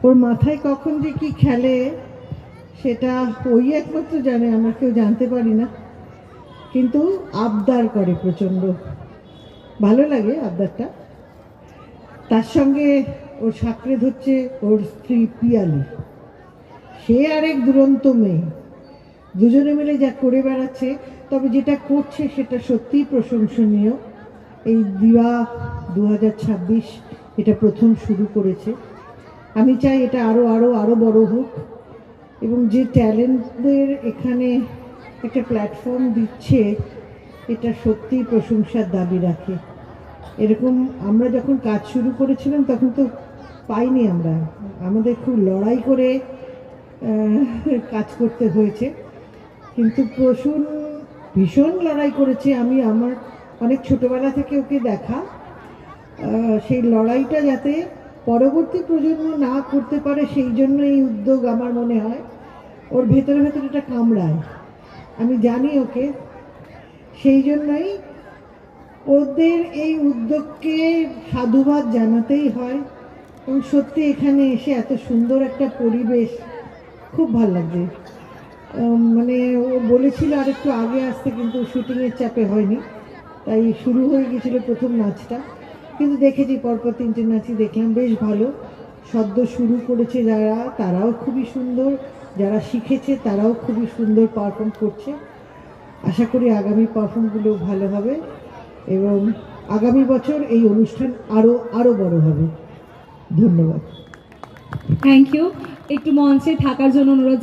ওর মাথায় কখন যে কি খেলে সেটা ওই একমাত্র জানে, আমরা কেউ জানতে পারি না। কিন্তু আবদার করে প্রচণ্ড, ভালো লাগে আবদারটা। তার সঙ্গে ওর সাঁকড়ে ধরছে ওর স্ত্রী পিয়ালি, সে আরেক দুরন্ত মেয়ে। দুজনে মিলে যা করে বেড়াচ্ছে, তবে যেটা করছে সেটা সত্যিই প্রশংসনীয়। এই দিওয়া 2026 এটা প্রথম শুরু করেছে। আমি চাই এটা আরও আরও আরও বড় হোক, এবং যে ট্যালেন্টদের এখানে একটা প্ল্যাটফর্ম দিচ্ছে এটা সত্যিই প্রশংসার দাবি রাখে। এরকম আমরা যখন কাজ শুরু করেছিলাম তখন তো পাইনি আমরা, আমাদের খুব লড়াই করে কাজ করতে হয়েছে। কিন্তু প্রসূন ভীষণ লড়াই করেছে। আমি আমার অনেক ছোটোবেলা থেকে ওকে দেখা, সেই লড়াইটা যাতে পরবর্তী প্রজন্ম না করতে পারে সেই জন্য এই উদ্যোগ আমার মনে হয়। ওর ভেতরে ভেতরে এটা কামড়ায়, আমি জানি ওকে। সেই জন্যই ওদের এই উদ্যোগকে সাধুবাদ জানাতেই হয়। এবং সত্যি এখানে এসে এত সুন্দর একটা পরিবেশ, খুব ভালো লাগছে। মানে ও বলেছিল আর একটু আগে আসতে, কিন্তু শুটিংয়ের চাপে হয়নি, তাই শুরু হয়ে গেছিলো প্রথম নাচটা। কিন্তু দেখেছি পরপর 3টে নাচই দেখলাম, বেশ ভালো। সদ্য শুরু করেছে যারা, তারাও খুবই সুন্দর, যারা শিখেছে তারাও খুবই সুন্দর পারফর্ম করছে। আশা করি আগামী পারফর্মগুলো ভালো হবে এবং আগামী বছর এই অনুষ্ঠান আরও আরও বড় হবে। ধন্যবাদ। Thank you. একটু মঞ্চে থাকার জন্য অনুরোধ।